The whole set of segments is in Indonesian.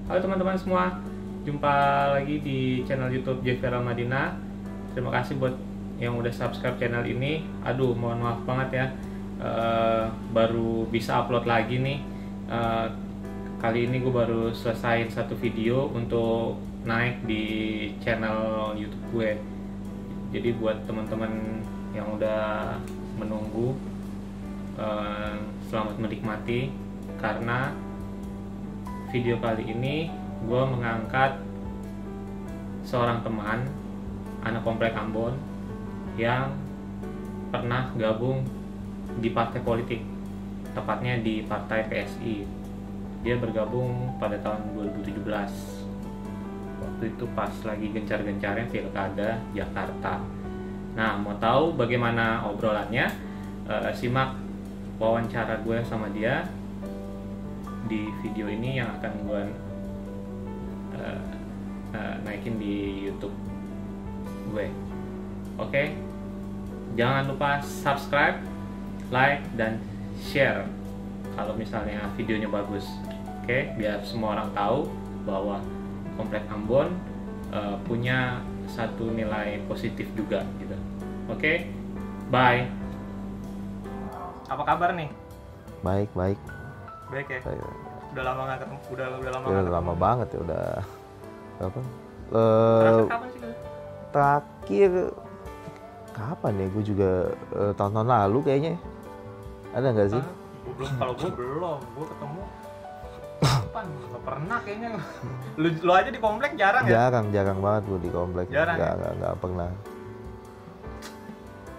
Halo teman-teman semua, jumpa lagi di channel YouTube Jeffrey Ramadina. Terima kasih buat yang udah subscribe channel ini. Aduh, mohon maaf banget ya, baru bisa upload lagi nih. Kali ini gue baru selesai satu video untuk naik di channel YouTube gue. Jadi buat teman-teman yang udah menunggu, selamat menikmati, karena video kali ini gue mengangkat seorang teman anak komplek Ambon yang pernah gabung di partai politik, tepatnya di partai PSI. Dia bergabung pada tahun 2017. Waktu itu pas lagi gencar-gencarnya Pilkada Jakarta. Nah, mau tahu bagaimana obrolannya? Simak wawancara gue sama dia di video ini yang akan gue naikin di YouTube gue. Oke, jangan lupa subscribe, like, dan share kalau misalnya videonya bagus. Oke, biar semua orang tahu bahwa Komplek Ambon punya satu nilai positif juga gitu. Oke, bye. Apa kabar nih? Baik. Baik ya. Baik. Udah lama nggak ketemu, udah lama Ya, nggak udah ketemu. lama banget ya, udah apa? Terakhir kapan sih? Terakhir kapan ya? Gue juga tahun-tahun lalu kayaknya. Ada nggak sih? Belum, kalau gue belum, gue ketemu kapan? Nggak pernah kayaknya. Lu aja di komplek jarang ya? Jarang banget gue di komplek. Jarang ya? Nggak pernah.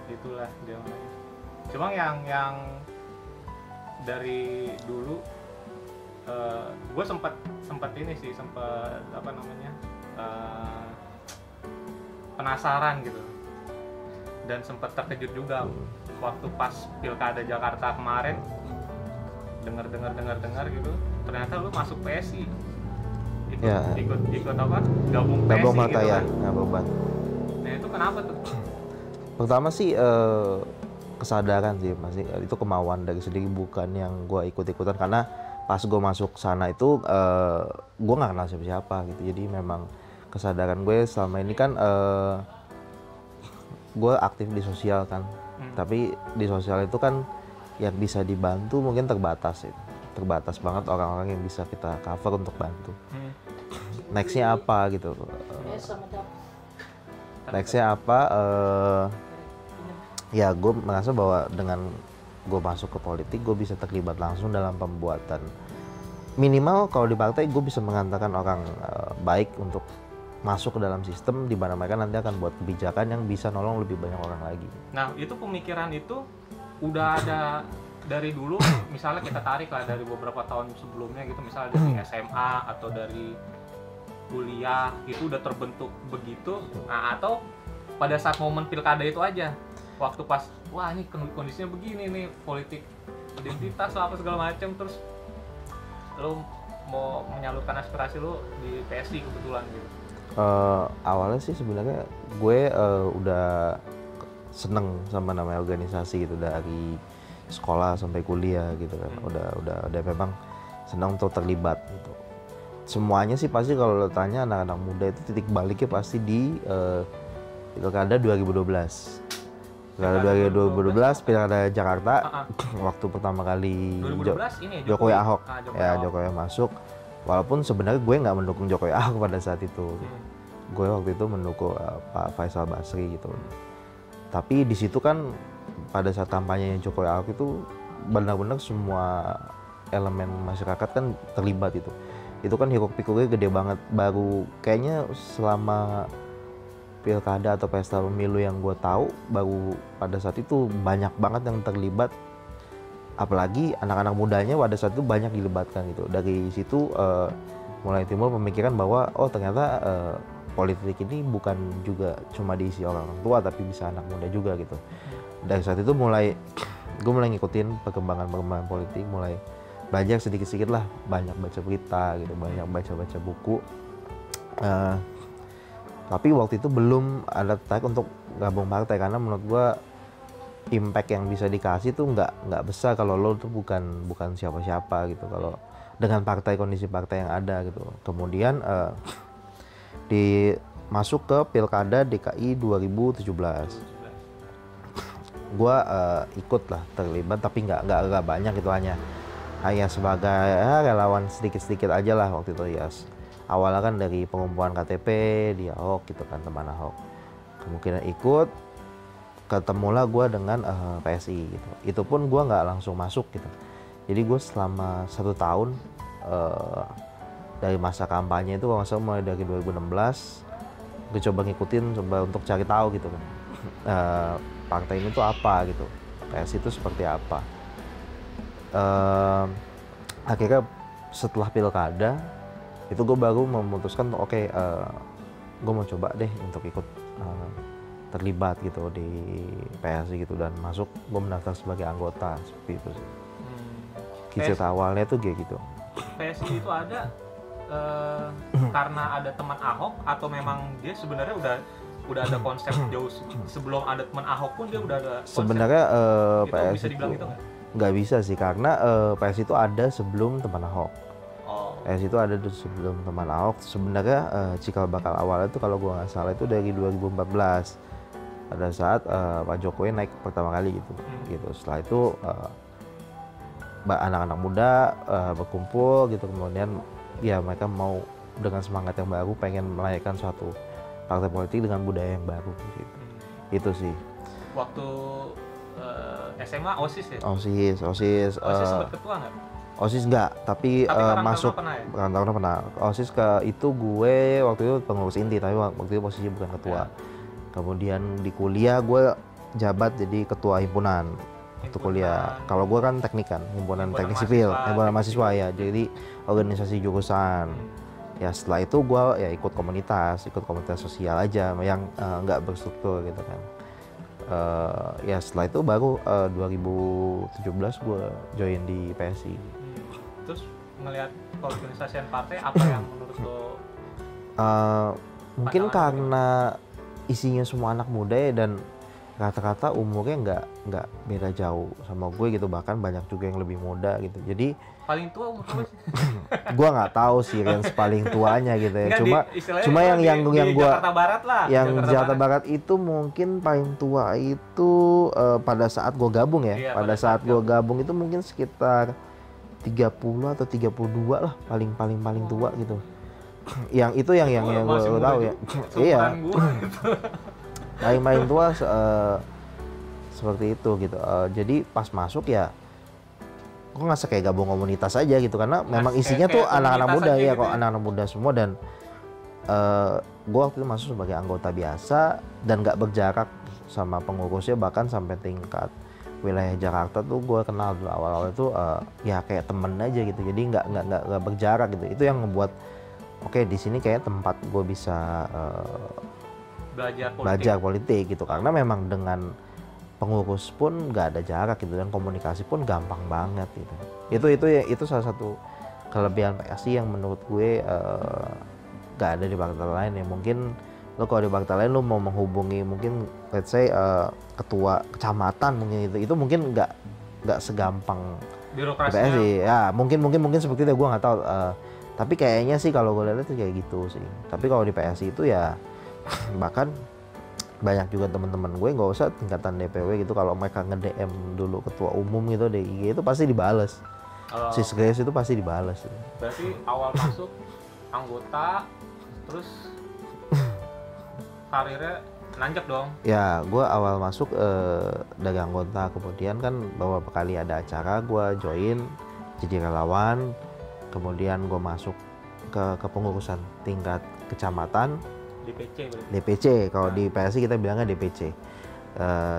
Itulah dia. Cuma yang dari dulu gue sempat ini sih, sempat apa namanya, penasaran gitu, dan sempat terkejut juga waktu pas Pilkada Jakarta kemarin, dengar gitu, ternyata lu masuk PSI, ikut apa, gabung PSI Mata gitu ya, kan. beban. Nah itu kenapa tuh? Pertama sih kesadaran sih, masih itu kemauan dari sendiri, bukan yang gue ikut-ikutan. Karena pas gue masuk sana itu gue nggak kenal siapa-siapa gitu. Jadi memang kesadaran gue selama ini kan gue aktif di sosial kan, tapi di sosial itu kan yang bisa dibantu mungkin terbatas banget orang-orang yang bisa kita cover untuk bantu. Nextnya apa gitu? Nextnya apa? Ya gue merasa bahwa dengan gue masuk ke politik, gue bisa terlibat langsung dalam pembuatan, minimal kalau di partai gue bisa mengantarkan orang baik untuk masuk ke dalam sistem di mana mereka nanti akan buat kebijakan yang bisa nolong lebih banyak orang lagi. Nah itu pemikiran itu udah ada dari dulu, misalnya kita tarik lah dari beberapa tahun sebelumnya gitu, misalnya dari SMA atau dari kuliah, itu udah terbentuk begitu. Nah, atau pada saat momen pilkada itu aja, waktu pas wah ini kondisinya begini nih, politik identitas lah apa segala macam, terus lo mau menyalurkan aspirasi lo di PSI kebetulan gitu. Awalnya sih sebenarnya gue udah seneng sama namanya organisasi gitu dari sekolah sampai kuliah gitu kan. Udah memang senang untuk terlibat gitu. Semuanya sih pasti kalau lo tanya anak-anak muda itu titik baliknya pasti di Pilkada 2012. Pilkada 2012 Pilkada Jakarta. Waktu pertama kali 2012 ini Jokowi Ahok. Ahok. Jokowi masuk. Walaupun sebenarnya gue nggak mendukung Jokowi Ahok pada saat itu. Gue waktu itu mendukung Pak Faisal Basri gitu. Tapi di situ kan pada saat kampanye Jokowi Ahok itu benar-benar semua elemen masyarakat kan terlibat itu. Itu kan hiruk-pikuknya gede banget. Baru kayaknya selama pilkada atau pesta pemilu yang gue tahu, baru pada saat itu banyak banget yang terlibat. Apalagi anak-anak mudanya pada saat itu banyak dilibatkan gitu. Dari situ mulai timbul pemikiran bahwa oh ternyata politik ini bukan juga cuma diisi orang tua, tapi bisa anak muda juga gitu. Dari saat itu gue mulai ngikutin perkembangan politik, mulai belajar sedikit-sedikit lah, banyak baca berita gitu, banyak baca buku. Tapi waktu itu belum ada tertarik untuk gabung partai, karena menurut gue impact yang bisa dikasih tuh nggak besar kalau lo tuh bukan siapa-siapa gitu. Kalau dengan kondisi partai yang ada gitu. Kemudian masuk ke Pilkada DKI 2017. Gua ikut lah, terlibat, tapi nggak banyak gitu, hanya sebagai relawan sedikit aja lah waktu itu ya. Awalnya kan dari pengumpulan KTP di Ahok gitu kan, teman Ahok. Kemungkinan ikut, ketemulah gue dengan PSI gitu. Itu pun gue nggak langsung masuk gitu. Jadi gue selama 1 tahun dari masa kampanye itu, kalau nggak salah mulai dari 2016, gue coba ngikutin, coba untuk cari tahu gitu kan. Partai ini tuh apa gitu, PSI itu seperti apa. Akhirnya setelah pilkada itu gue baru memutuskan oke, gue mau coba deh untuk ikut terlibat gitu di PSI gitu, dan masuk, gue mendaftar sebagai anggota seperti itu sih. Kisah awalnya tuh kayak gitu. PSI itu ada karena ada teman Ahok, atau memang dia sebenarnya udah ada konsep jauh sebelum ada teman Ahok pun dia udah ada konsep? Sebenarnya itu PSI bisa dibilang gitu nggak bisa sih, karena PSI itu ada sebelum teman Ahok. PSI itu ada sebelum teman Ahok. Sebenarnya cikal bakal awalnya itu kalau gue nggak salah itu dari 2014, pada saat Pak Jokowi naik pertama kali gitu. Setelah itu anak-anak muda berkumpul gitu, kemudian ya mereka mau dengan semangat yang baru, pengen melahirkan suatu partai politik dengan budaya yang baru gitu. Itu sih. Waktu SMA OSIS ya? OSIS sempat ketua nggak? OSIS enggak, tapi masuk karang pernah. OSIS itu gue waktu itu pengurus inti, tapi waktu itu posisi bukan ketua. Kemudian di kuliah gue jabat jadi ketua himpunan. Waktu kuliah. Kalau gue kan teknik kan, himpunan teknik sipil, himpunan mahasiswa ya. Jadi organisasi jurusan. Ya setelah itu gue ya ikut komunitas sosial aja yang nggak berstruktur gitu kan. Ya setelah itu baru 2017 gue join di PSI. Terus ngelihat keorganisasian partai, apa yang menurut lo? Mungkin karena isinya semua anak muda ya, dan rata-rata umurnya nggak beda jauh sama gue gitu, bahkan banyak juga yang lebih muda gitu. Jadi paling tua umur berapa sih? Gua nggak tahu sih range paling tuanya gitu ya. Enggak, cuma yang gua Jakarta Barat lah. Yang Jakarta Barat itu mungkin paling tua itu pada saat gua gabung ya. Iya, pada saat gua gabung itu mungkin sekitar 30 atau 32 lah paling tua gitu. Yang itu yang gua tahu ya. Iya. Paling tua seperti itu gitu. Jadi pas masuk ya gue ngerasa kayak gabung komunitas aja gitu, karena memang isinya tuh anak-anak muda ya, kok anak-anak muda semua. Dan gue waktu itu masuk sebagai anggota biasa dan nggak berjarak sama pengurusnya, bahkan sampai tingkat wilayah Jakarta tuh gue kenal dulu awal-awal itu ya kayak temen aja gitu, jadi nggak berjarak gitu. Itu yang ngebuat oke, di sini kayak tempat gue bisa belajar politik gitu, karena memang dengan pengurus pun nggak ada jarak gitu, dan komunikasi pun gampang banget gitu. Itu salah satu kelebihan PSI yang menurut gue nggak ada di partai lain ya. Mungkin lo kalau di partai lain lo mau menghubungi mungkin let's say ketua kecamatan, mungkin itu mungkin nggak segampang birokrasinya. PSI ya, mungkin seperti itu, gue nggak tahu. Tapi kayaknya sih kalau gue lihat itu kayak gitu sih. Tapi kalau di PSI itu ya bahkan banyak juga teman-teman gue, nggak usah tingkatan DPW gitu, kalau mereka nge-DM dulu ketua umum gitu di IG itu pasti dibales. Sisgres itu pasti dibales. Berarti awal masuk anggota, terus karirnya nanjak dong? Ya, gue awal masuk dari anggota, kemudian kan beberapa kali ada acara gue join jadi relawan, kemudian gue masuk ke kepengurusan tingkat kecamatan. DPC kalau di PSI kita bilangnya DPC,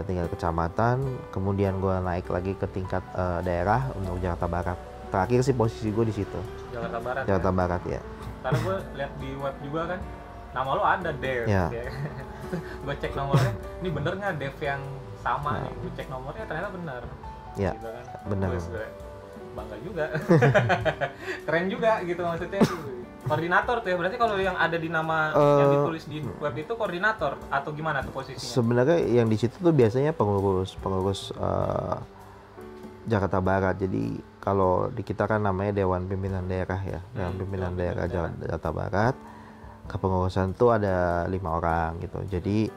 tingkat kecamatan. Kemudian gue naik lagi ke tingkat daerah untuk Jakarta Barat. Terakhir sih posisi gue di situ. Jakarta Barat ya. Karena gue lihat di web juga kan, nama lo ada Dev. Ya. Gue cek nomornya, ini bener nggak Dev yang sama nih? Gue cek nomornya ternyata benar. Ya, gitu kan. benar. Bangga juga, keren juga gitu maksudnya. Koordinator tuh ya, berarti kalau yang ada di nama yang ditulis di web itu koordinator atau gimana tuh posisinya? Sebenarnya yang di situ tuh biasanya pengurus Jakarta Barat. Jadi kalau di kita kan namanya Dewan Pimpinan Daerah ya, Dewan Pimpinan Daerah Jakarta Barat. Kepengurusan itu ada 5 orang gitu. Jadi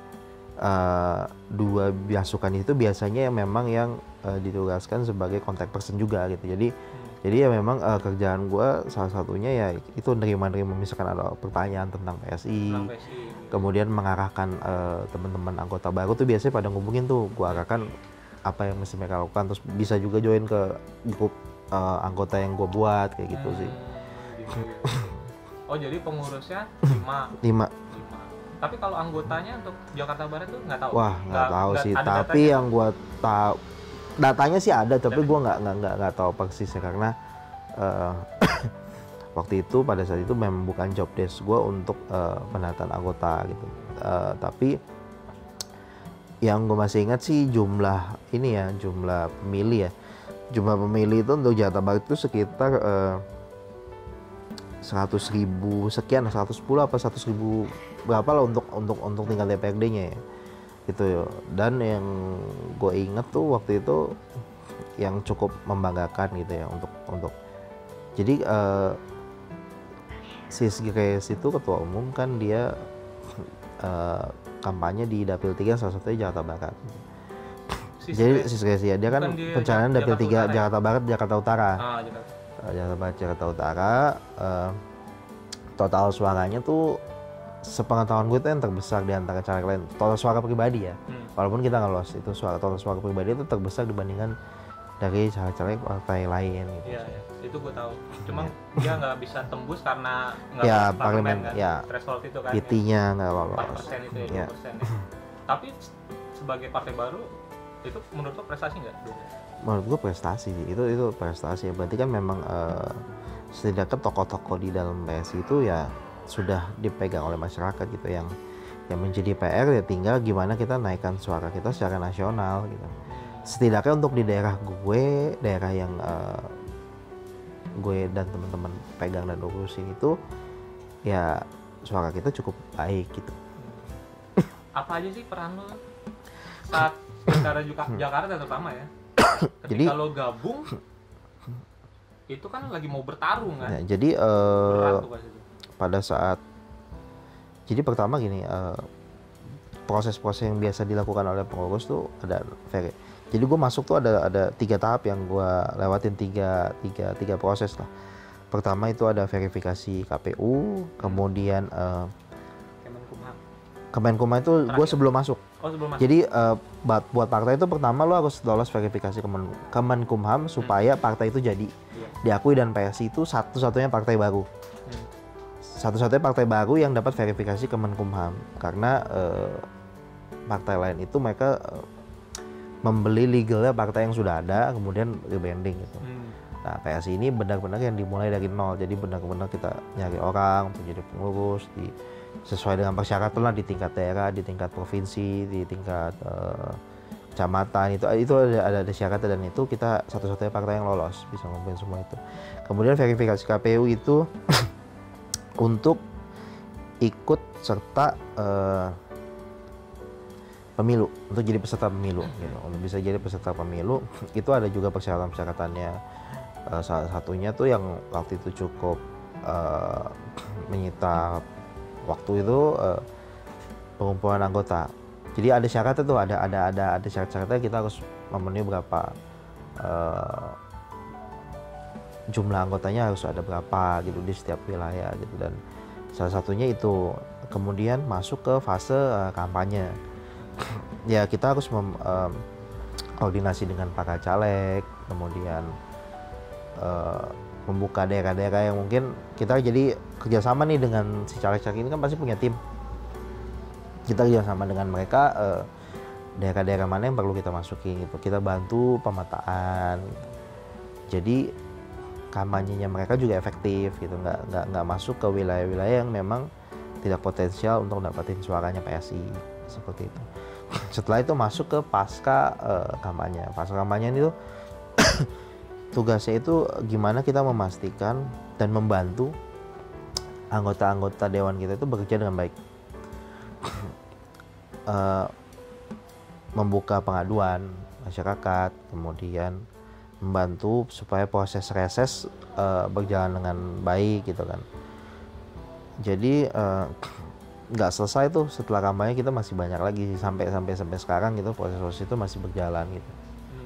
2 pasukan itu biasanya memang yang ditugaskan sebagai contact person juga gitu. Jadi ya memang kerjaan gue salah satunya ya itu nerima-nerima misalkan ada pertanyaan tentang PSI. Kemudian mengarahkan teman-teman anggota baru tuh biasanya pada ngubungin tuh, gue arahkan apa yang mesti mereka lakukan, terus bisa juga join ke grup anggota yang gue buat kayak gitu sih. Gitu. Oh jadi pengurusnya 5. Tapi kalau anggotanya untuk Jakarta Barat tuh nggak tahu? Wah nggak tahu sih, tapi datanya? Yang gue tahu datanya sih ada, tapi gue nggak tahu persisnya karena waktu itu pada saat itu memang bukan job desk gue untuk penataan anggota gitu. Tapi yang gue masih ingat sih jumlah pemilih ya. Jumlah pemilih itu untuk Jakarta Barat itu sekitar 100.000 sekian, 110 apa 100.000 berapa lah untuk tingkat DPRD-nya ya. Gitu. Dan yang gue inget tuh waktu itu yang cukup membanggakan gitu ya untuk jadi Sis Grace itu ketua umum kan dia kampanye di Dapil 3 salah satunya Jakarta Barat. Jadi Sis Grace ya, dia kan pencalonan Dapil 3 Jakarta Barat, Jakarta Utara. Jakarta Barat, Jakarta Utara. Total suaranya tuh sepengetahuan gue itu yang terbesar di antara caleg lain. Total suara pribadi ya. Walaupun kita nggak lolos, itu total suara pribadi itu terbesar dibandingkan dari caleg-caleg partai lain gitu. Iya, itu gue tahu. Cuma dia nggak bisa tembus karena nggak ya, lolos parlemen kan. Ya, threshold itu kan. PT-nya nggak lolos. 4% itu ya, 2%. Ya. Tapi sebagai partai baru itu menurut lo prestasi nggak? Menurut gue prestasi sih. Itu prestasi ya. Berarti kan memang setidaknya tokoh-tokoh di dalam PSI itu ya sudah dipegang oleh masyarakat gitu, yang menjadi PR ya tinggal gimana kita naikkan suara kita secara nasional gitu. Setidaknya untuk di daerah yang gue dan teman-teman pegang dan urusin itu ya suara kita cukup baik gitu. Apa aja sih peran lo saat pilkada Jakarta terutama ya? Ketika lo gabung itu kan lagi mau bertarung kan? Ya, jadi pada saat jadi pertama gini, proses-proses yang biasa dilakukan oleh pengurus tuh ada jadi gue masuk tuh ada 3 tahap yang gue lewatin, tiga proses lah. Pertama itu ada verifikasi KPU, kemudian Kemenkumham itu gue sebelum masuk. Jadi buat partai itu pertama lo harus lolos verifikasi Kemenkumham supaya partai itu jadi diakui, dan PSI itu satu-satunya partai baru. Satu-satunya partai baru yang dapat verifikasi Kemenkumham, karena partai lain itu mereka membeli legalnya partai yang sudah ada kemudian rebranding gitu. Nah PSI ini benar-benar yang dimulai dari nol, jadi benar-benar kita nyari orang untuk jadi pengurus sesuai dengan persyaratan lah, di tingkat daerah, di tingkat provinsi, di tingkat kecamatan, itu ada syaratnya, dan itu kita satu-satunya partai yang lolos bisa ngumpulin semua itu. Kemudian verifikasi KPU itu untuk ikut serta pemilu, untuk jadi peserta pemilu gitu. Untuk bisa jadi peserta pemilu itu ada juga persyaratan-persyaratannya. Salah satunya tuh yang waktu itu cukup menyita waktu itu pengumpulan anggota. Jadi ada syaratnya tuh, ada syarat-syaratnya, kita harus memenuhi berapa jumlah anggotanya, harus ada berapa gitu di setiap wilayah gitu, dan salah satunya itu. Kemudian masuk ke fase kampanye. Ya kita harus koordinasi dengan para caleg, kemudian membuka daerah-daerah yang mungkin kita jadi kerjasama nih dengan si caleg-caleg ini kan pasti punya tim. Kita kerjasama dengan mereka, daerah-daerah mana yang perlu kita masukin gitu. Kita bantu pemetaan. Jadi kampanyenya mereka juga efektif gitu, nggak masuk ke wilayah-wilayah yang memang tidak potensial untuk dapetin suaranya PSI seperti itu. Setelah itu masuk ke pasca kampanye. Pasca kampanye itu tugasnya itu gimana kita memastikan dan membantu anggota-anggota dewan kita itu bekerja dengan baik. Membuka pengaduan masyarakat, kemudian membantu supaya proses reses berjalan dengan baik gitu kan. Jadi nggak selesai tuh setelah kampanye, kita masih banyak lagi sampai sekarang gitu, proses itu masih berjalan gitu.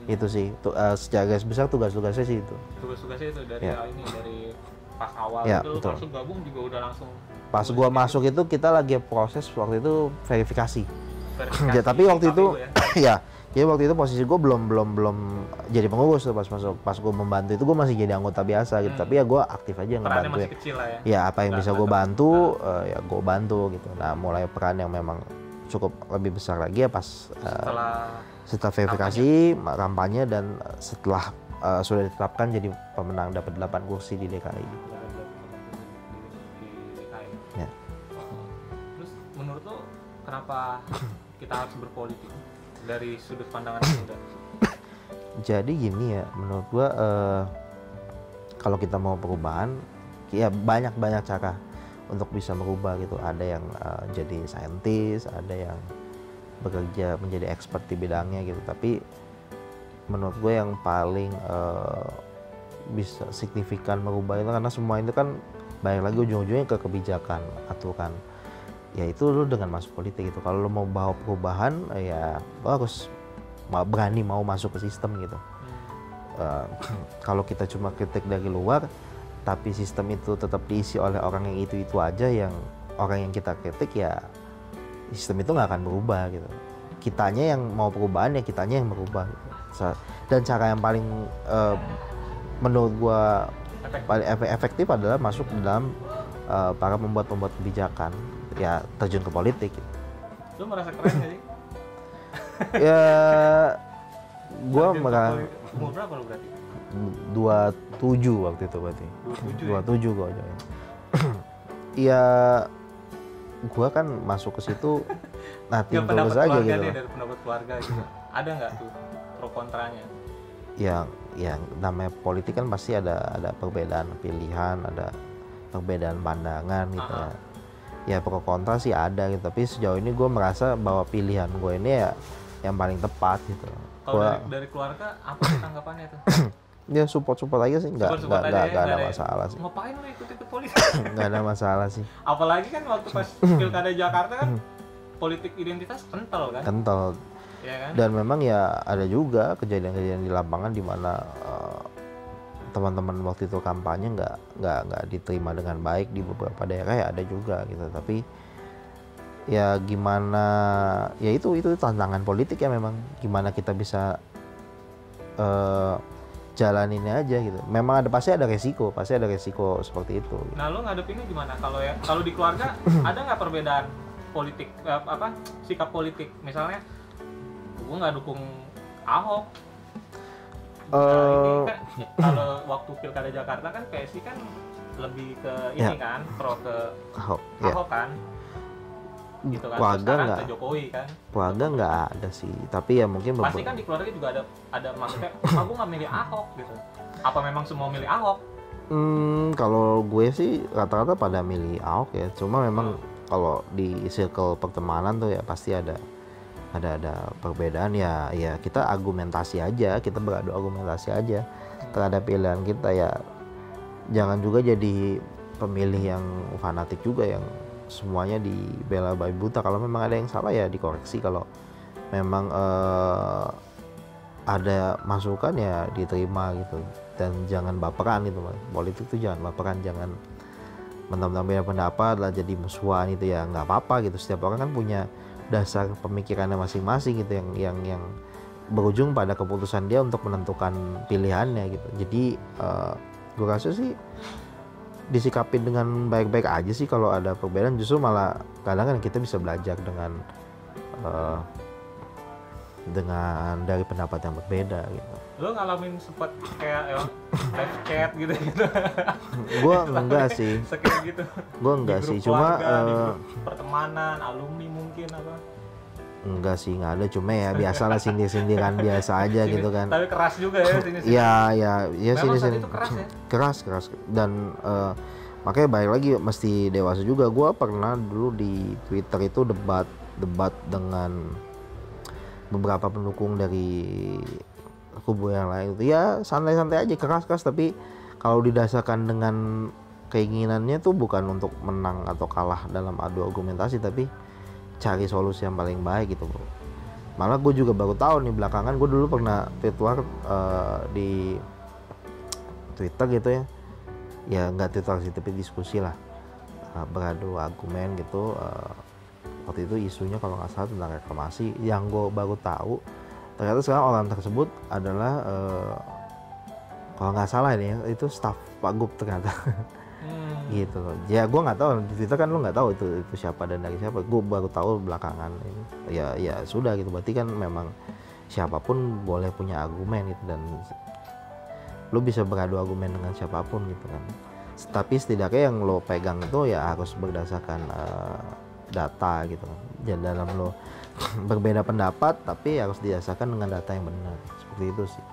Itu sih secara garis besar tugas-tugasnya sih itu. Tugas-tugasnya itu dari ini dari pas awal ya, itu langsung gabung juga udah langsung. Pas gua masuk itu kita lagi proses waktu itu verifikasi. Ya, tapi waktu itu ya jadi waktu itu posisi gue belum jadi pengurus tuh pas masuk. Pas gue membantu itu gue masih jadi anggota biasa gitu. Tapi ya gue aktif aja ngebantu. Masih kecil lah ya. Ya apa yang bisa gue bantu ya gue bantu gitu. Nah mulai peran yang memang cukup lebih besar lagi ya pas setelah verifikasi kampanye dan setelah sudah ditetapkan jadi pemenang dapat 8 kursi di DKI. Ya. Terus menurut lo kenapa kita harus berpolitik? Dari sudut pandangan muda. Jadi gini ya, menurut gua kalau kita mau perubahan, ya banyak cara untuk bisa merubah gitu. Ada yang jadi saintis, ada yang bekerja menjadi expert di bidangnya gitu. Tapi menurut gue yang paling bisa signifikan merubah itu karena semua itu kan balik lagi ujung-ujungnya ke kebijakan, aturan. Ya itu lu dengan masuk politik gitu. Kalau lu mau bawa perubahan ya lu harus berani mau masuk ke sistem gitu. Kalau kita cuma kritik dari luar tapi sistem itu tetap diisi oleh orang yang itu aja, yang orang yang kita kritik, ya sistem itu nggak akan berubah gitu. Kitanya yang mau perubahan ya kitanya yang berubah gitu. Dan cara yang paling menurut gua paling efektif adalah masuk dalam para pembuat kebijakan, ya terjun ke politik gitu. Lu merasa keren gak sih? Ya gua merasa umur berapa lu berarti? 27 waktu itu berarti. 27 gua aja. Ya gua kan masuk ke situ nating tulus aja gitu. Dari pendapat keluarga gitu. Ada nggak tuh pro kontranya? Yang namanya politik kan pasti ada perbedaan pilihan, ada perbedaan pandangan gitu ya. Ya pro kontra sih ada gitu, tapi sejauh ini gue merasa bahwa pilihan gue ini ya yang paling tepat gitu. Kalau dari keluarga apa tanggapannya tuh? Ya support aja sih, nggak ada masalah sih. Ngapain lu ikut politik? Nggak ada masalah sih. Apalagi kan waktu pas pilkada Jakarta kan politik identitas kental kan? Kental. Ya kan? Dan memang ya ada juga kejadian-kejadian di lapangan di mana teman-teman waktu itu kampanye nggak diterima dengan baik di beberapa daerah, ya ada juga gitu. Tapi ya gimana, ya itu tantangan politik ya, memang gimana kita bisa jalaninnya aja gitu. Memang pasti ada resiko seperti itu. Nah, lo ngadepinnya gimana? Kalau di keluarga ada nggak perbedaan politik, sikap politik? Misalnya gue nggak dukung Ahok. Ini kan kalau waktu pilkada Jakarta kan PSI kan lebih ke ini kan, pro ke Ahok kan. Gitu kan. Keluarga nggak, ke Jokowi kan. Keluarga nggak ada sih, tapi ya mungkin pasti kan di keluarga juga ada maksudnya, aku nggak milih Ahok gitu. Apa memang semua milih Ahok? Kalau gue sih rata-rata pada milih Ahok ya. Cuma memang kalau di circle pertemanan tuh ya pasti ada perbedaan ya kita argumentasi aja, kita beradu argumentasi aja terhadap pilihan kita ya. Jangan juga jadi pemilih yang fanatik juga yang semuanya dibela babi buta. Kalau memang ada yang salah ya dikoreksi, kalau memang ada masukan ya diterima gitu, dan jangan baperan gitu. Politik tuh jangan baperan, jangan mentang-mentang beda pendapat lah jadi musuhan itu ya nggak apa-apa gitu. Setiap orang kan punya dasar pemikirannya masing-masing gitu yang berujung pada keputusan dia untuk menentukan pilihannya gitu. Jadi gue rasa sih disikapin dengan baik-baik aja sih. Kalau ada perbedaan justru malah kadang kan kita bisa belajar dengan dari pendapat yang berbeda gitu. Lo ngalamin sempat kayak live chat gitu? Gue enggak sih. Sekira gitu. Gue enggak sih, cuma pertemanan, alumni mungkin apa? Enggak sih, nggak ada. Cuma ya biasalah sindir-sindiran biasa aja gitu kan. Tapi keras juga ya sini-sini. Iya sini-sini. Itu keras ya? Keras. Dan makanya balik lagi mesti dewasa juga. Gue pernah dulu di Twitter itu debat dengan beberapa pendukung dari kubu yang lain itu ya santai-santai aja, keras-keras, tapi kalau didasarkan dengan keinginannya tuh bukan untuk menang atau kalah dalam adu argumentasi, tapi cari solusi yang paling baik gitu bro. Malah gue juga baru tahu nih belakangan, gue dulu pernah tweet di Twitter gitu ya nggak Twitter sih tapi diskusi lah, beradu argumen gitu. Waktu itu isunya kalau nggak salah tentang reklamasi. Yang gue baru tahu ternyata sekarang orang tersebut adalah kalau nggak salah ini itu staf Pak Gub ternyata. Gitu loh. Ya gue nggak tahu, di Twitter kan lo nggak tahu itu siapa dan dari siapa. Gue baru tahu belakangan ini. Ya sudah gitu, berarti kan memang siapapun boleh punya argumen gitu, dan lo bisa beradu argumen dengan siapapun gitu kan. Tapi setidaknya yang lo pegang itu ya harus berdasarkan data gitu kan. Dan dalam lo berbeda pendapat tapi harus didasarkan dengan data yang benar, seperti itu sih.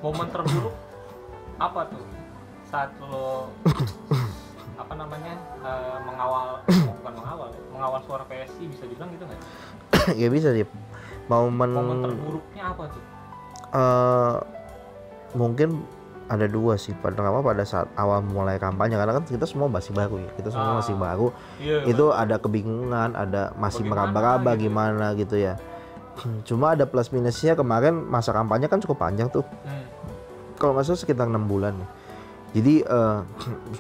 Momen terburuk apa tuh saat lo mengawal suara PSI, bisa dibilang gitu nggak? Ya bisa sih. Momen terburuknya apa tuh? Mungkin ada dua sih. Pertama pada saat awal mulai kampanye, karena kan kita semua masih baru ya, kita semua masih baru. Itu ada kebingungan, ada masih meraba-raba gimana gitu ya. Cuma ada plus minusnya, kemarin masa kampanye kan cukup panjang tuh. Kalau nggak salah sekitar 6 bulan ya. Jadi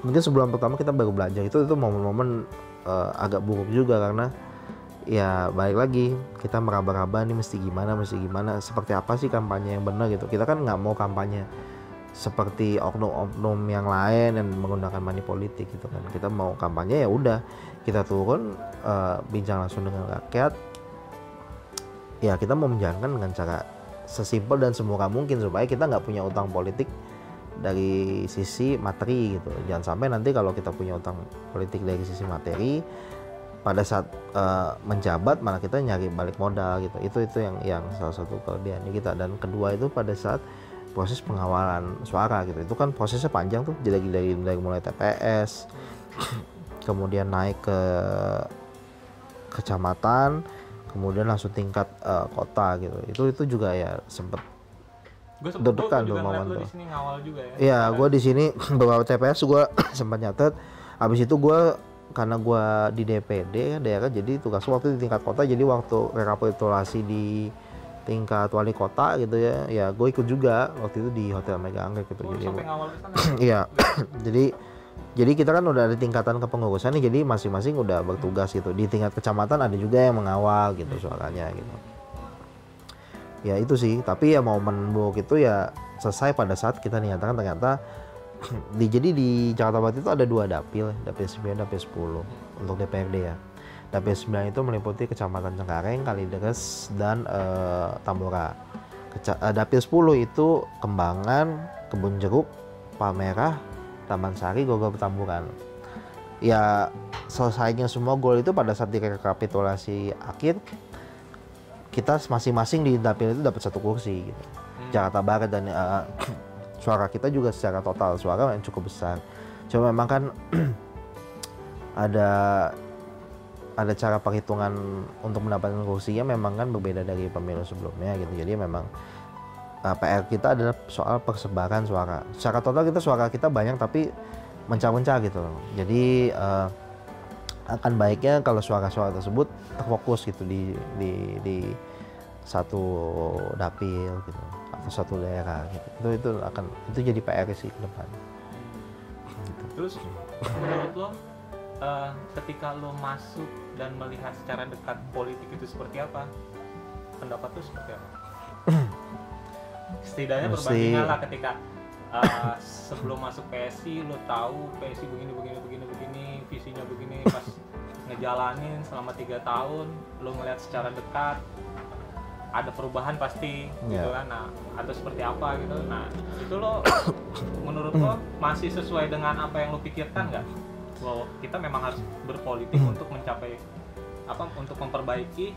mungkin sebulan pertama kita baru belajar, itu momen-momen agak buruk juga, karena ya balik lagi kita meraba-raba nih mesti gimana, seperti apa sih kampanye yang benar gitu. Kita kan nggak mau kampanye seperti oknum-oknum yang lain dan menggunakan money politik gitu kan. Kita mau kampanye ya udah kita turun, bincang langsung dengan rakyat. Ya kita mau menjalankan dengan cara sesimpel dan semurah mungkin supaya kita nggak punya utang politik dari sisi materi gitu. Jangan sampai nanti kalau kita punya utang politik dari sisi materi, pada saat menjabat malah kita nyari balik modal gitu. Itu yang salah satu kelebihan kita. Dan kedua itu pada saat proses pengawalan suara gitu, itu kan prosesnya panjang tuh, dari mulai TPS kemudian naik ke kecamatan, kemudian langsung tingkat kota gitu. Itu juga ya sempet deg-degan tuh momen tuh. Iya, gue di sini beberapa TPS gue sempat nyatet. Abis itu gue, karena gue di DPD daerah, jadi tugas waktu di tingkat kota, jadi waktu rekapitulasi di tingkat wali kota gitu ya gue ikut juga waktu itu di Hotel Mega Anggrek gitu. Jadi iya jadi kita kan udah ada tingkatan kepengurusan nih, jadi masing-masing udah bertugas gitu. Di tingkat kecamatan ada juga yang mengawal gitu suaranya gitu. Ya itu sih, tapi ya momen buruk itu ya selesai pada saat kita dinyatakan ternyata jadi di Jakarta Barat itu ada 2 dapil 9, dapil 10 untuk DPRD ya. Dapil 9 itu meliputi Kecamatan Cengkareng, Kalideres, dan Tambora. Dapil 10 itu Kembangan, Kebun Jeruk, Palmerah, Taman Sari, Grogol, Petamburan. Ya selesainya semua gol itu pada saat direkapitulasi akhir, kita masing-masing di dapil itu dapat 1 kursi gitu. Jakarta Barat, dan suara kita juga secara total suara yang cukup besar. Cuma memang kan ada cara perhitungan untuk mendapatkan kursinya memang kan berbeda dari pemilu sebelumnya gitu. Jadi memang PR kita adalah soal persebaran suara. Secara total suara kita banyak tapi mencah-mencah gitu. Jadi akan baiknya kalau suara-suara tersebut terfokus gitu di satu dapil gitu atau satu daerah gitu. Itu jadi PR sih ke depan. Gitu. Terus menurut lo ketika lo masuk dan melihat secara dekat politik itu seperti apa? Pendapat lo seperti apa? Setidaknya berbandingan lah ketika sebelum masuk PSI lo tahu PSI begini, visinya begini, pas ngejalanin selama 3 tahun lo ngeliat secara dekat ada perubahan pasti gitu kan. Nah, atau seperti apa gitu. Nah, itu lo menurut lo masih sesuai dengan apa yang lo pikirkan nggak? Bahwa kita memang harus berpolitik untuk mencapai untuk memperbaiki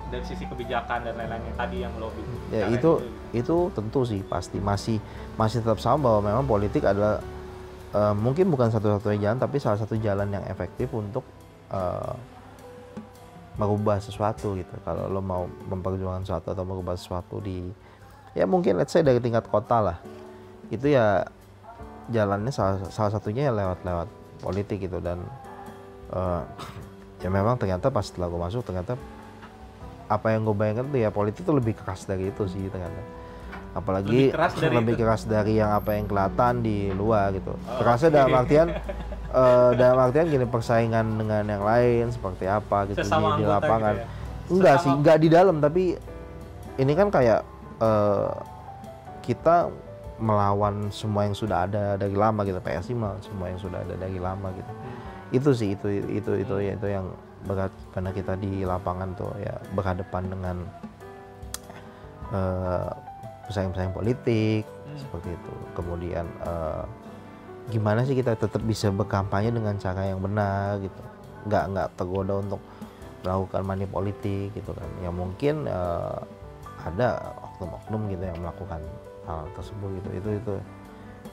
dari sisi kebijakan dan lain-lain tadi yang lo ya itu tentu sih pasti masih tetap sama, bahwa memang politik adalah mungkin bukan satu-satunya jalan, tapi salah satu jalan yang efektif untuk merubah sesuatu gitu. Kalau lo mau memperjuangkan sesuatu atau merubah sesuatu di ya mungkin let's say dari tingkat kota lah, itu ya jalannya salah satunya ya lewat politik gitu. Dan ya memang ternyata pas setelah gue masuk, ternyata apa yang gue bayangkan tuh ya politik tuh lebih keras dari itu sih ternyata. Apalagi lebih keras dari yang apa yang kelihatan di luar gitu. Kerasnya dalam artian gini, persaingan dengan yang lain seperti apa gitu di lapangan gitu ya? Enggak sih, enggak di dalam, tapi ini kan kayak kita melawan semua yang sudah ada dari lama gitu. PSI melawan semua yang sudah ada dari lama gitu. Itu sih itu yang berat karena kita di lapangan tuh ya berhadapan dengan pesaing-pesaing politik seperti itu. Kemudian gimana sih kita tetap bisa berkampanye dengan cara yang benar gitu, nggak tergoda untuk melakukan money politik gitu kan. Ya mungkin ada oknum-oknum gitu yang melakukan hal tersebut gitu. Itu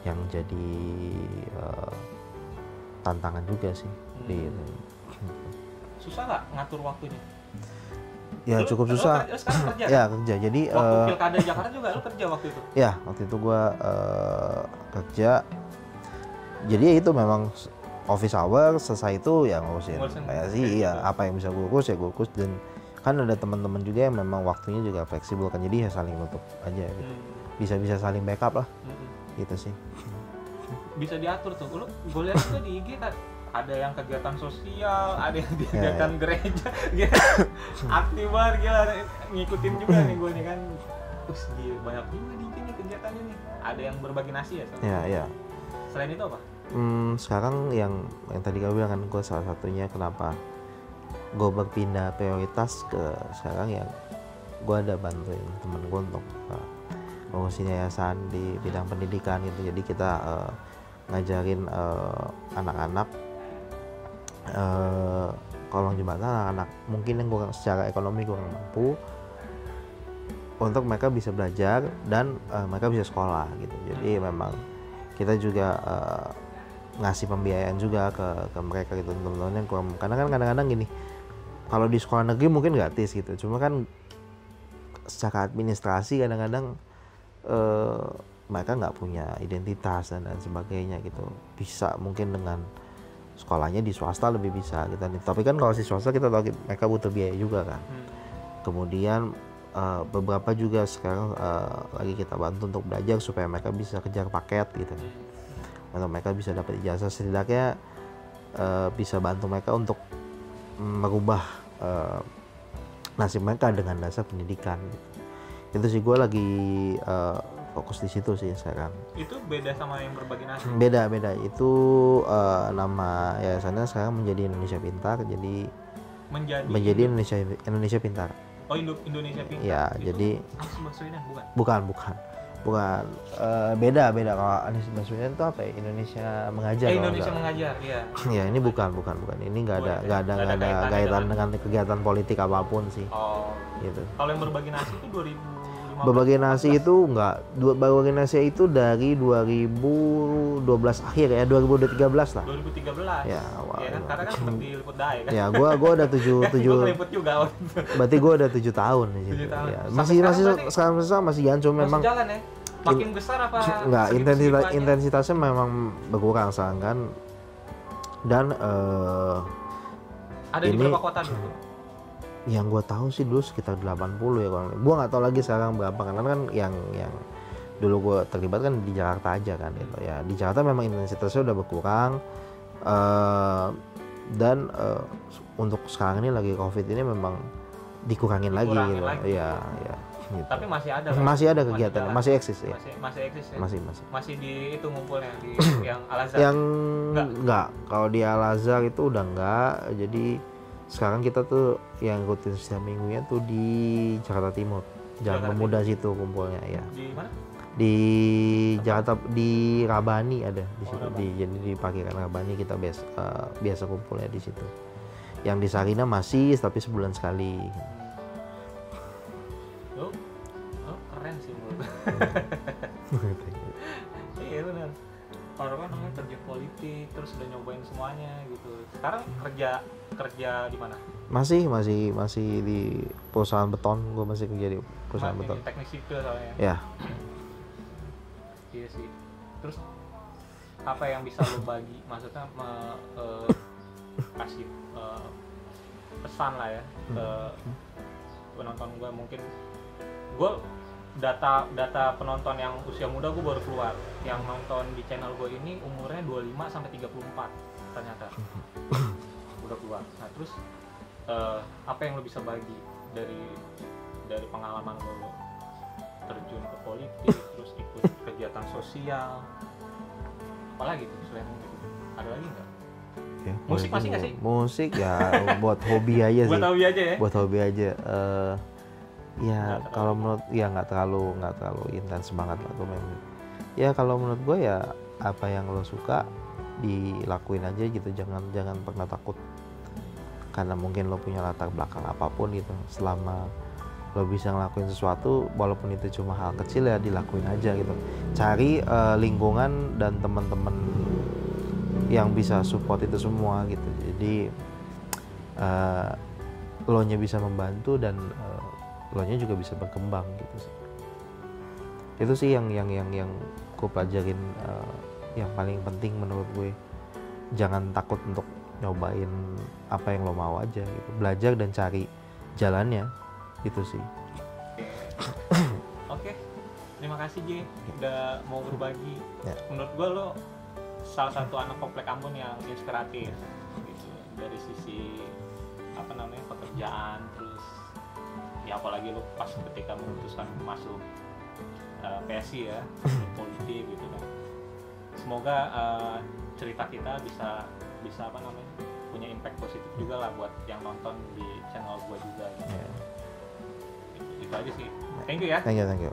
yang jadi tantangan juga sih di itu. Susah nggak ngatur waktunya? Ya cukup susah. Sekarang kerja? Ya kerja. Jadi waktu pilkada Jakarta juga lu kerja waktu itu? Ya waktu itu gua kerja. Jadi ya itu memang office hour, selesai itu ya ngurusin kayak sih ya apa yang bisa gue urus ya gue urus. Dan kan ada teman-teman juga yang memang waktunya juga fleksibel kan, jadi ya saling nutup aja gitu. Bisa saling backup lah gitu sih. Bisa diatur tuh. Lu gue lihat tuh di IG kan ada yang kegiatan sosial, ada yang kegiatan gereja, aktif banget, gila, ngikutin juga nih gue nih kan. Terus banyak juga di IG nih kegiatannya nih. Ada yang berbagi nasi ya? Iya. Selain itu apa? Sekarang yang tadi gue bilang kan, gue salah satunya kenapa gue berpindah prioritas ke sekarang yang gue ada bantuin temen gue untuk ngurusin yayasan di bidang pendidikan gitu. Jadi kita ngajarin anak-anak kolong jembatan, anak-anak mungkin yang kurang secara ekonomi kurang mampu, untuk mereka bisa belajar dan mereka bisa sekolah gitu. Jadi memang kita juga ngasih pembiayaan juga ke mereka gitu, teman-teman yang kurang. Karena kan kadang-kadang gini, kalau di sekolah negeri mungkin gratis gitu, cuma kan secara administrasi kadang-kadang mereka nggak punya identitas dan sebagainya gitu. Bisa mungkin dengan sekolahnya di swasta lebih bisa gitu. Tapi kan kalau di swasta kita tahu mereka butuh biaya juga kan. Kemudian beberapa juga sekarang lagi kita bantu untuk belajar supaya mereka bisa kejar paket gitu, atau mereka bisa dapat ijazah, setidaknya bisa bantu mereka untuk merubah nasib mereka dengan dasar pendidikan gitu. Itu sih gue lagi fokus di situ sih sekarang. Itu beda sama yang berbagi nasi? Beda itu nama yayasannya sekarang menjadi Indonesia Pintar. Jadi menjadi Indonesia Pintar. Oh, Indonesia Pintar. Ya, itu jadi Anies Baswedan bukan. Beda kalau Anies Baswedan itu apa ya? Indonesia Mengajar. Indonesia Mengajar, iya. Ya, ini bukan. Ini nggak ada kaitan dengan kegiatan politik apapun sih. Oh. Gitu. Kalau yang berbagi nasi itu 2015. Berbagi nasi itu berbagi nasi itu dari 2012 akhir ya, 2013 lah. 2013. Ya, awal. Ya kan, karena kan sempat diliput Dae kan. Ya, gua udah 7 Gua liput juga. Berarti gua udah 7 tahun di situ. Ya, sekarang masih jalan, cuma memang jalan ya. Makin besar apa? Enggak, intensitasnya memang berkurang sekarang kan. Dan ada di beberapa kota dulu. Yang gue tahu sih dulu sekitar 80 ya. Gue nggak tahu lagi sekarang berapa, karena kan yang dulu gue terlibat kan di Jakarta aja kan gitu ya. Di Jakarta memang intensitasnya udah berkurang, dan untuk sekarang ini lagi COVID ini memang dikurangin lagi gitu. Ya. Gitu. Tapi masih ada kegiatan, masih eksis ya. Masih eksis ya. Masih di itu ngumpulnya di yang Al-Azhar. Yang enggak. Kalau di Al-Azhar itu udah enggak. Jadi sekarang kita tuh yang rutin setiap minggunya tuh di Jakarta Timur, Jalan Pemuda situ kumpulnya ya. Di mana? Di Jakarta, di Rabani ada di situ. Jadi di parkiran Rabani kita biasa kumpulnya di situ. Yang di Sarina masih, tapi sebulan sekali. Keren sih menurut. Iya benar. Kalau kan namanya kerja politik, terus udah nyobain semuanya gitu. Sekarang kerja di mana? Masih di perusahaan beton. Gue masih kerja di perusahaan beton. Teknik sipil soalnya. Ya. Iya sih. Terus apa yang bisa lo bagi? Maksudnya kasih pesan lah ya ke penonton gue. Mungkin gue data penonton yang usia muda gue baru keluar. Yang nonton di channel gue ini umurnya 25 sampai 34 ternyata. Udah keluar. Nah, terus apa yang lo bisa bagi dari pengalaman lo terjun ke politik, terus ikut kegiatan sosial, apalagi tuh selain itu? Ada lagi nggak? Ya, Musik masih nggak sih? Musik ya buat hobi aja sih. Buat hobi aja ya? Buat hobi aja. Ya kalau menurut ya nggak terlalu intens banget lah gue main. Ya kalau menurut gue ya apa yang lo suka dilakuin aja gitu, jangan pernah takut. Karena mungkin lo punya latar belakang apapun gitu, selama lo bisa ngelakuin sesuatu walaupun itu cuma hal kecil ya dilakuin aja gitu. Cari lingkungan dan teman-teman yang bisa support itu semua gitu. Jadi lo nya bisa membantu dan lo nya juga bisa berkembang gitu sih. Itu sih yang gue pelajarin, yang paling penting menurut gue. Jangan takut untuk nyobain apa yang lo mau aja gitu, belajar dan cari jalannya, itu sih. Oke. Terima kasih J udah mau berbagi. Ya. Menurut gue lo salah satu anak komplek Ambon yang inspiratif gitu, dari sisi apa namanya pekerjaan, terus ya apalagi lo pas ketika memutuskan masuk PSI ya, politik gitu kan. Semoga cerita kita bisa apa namanya punya impact positif juga lah buat yang nonton di channel gua juga gitu. Yeah. Itu aja sih. Thank you ya. Thank you.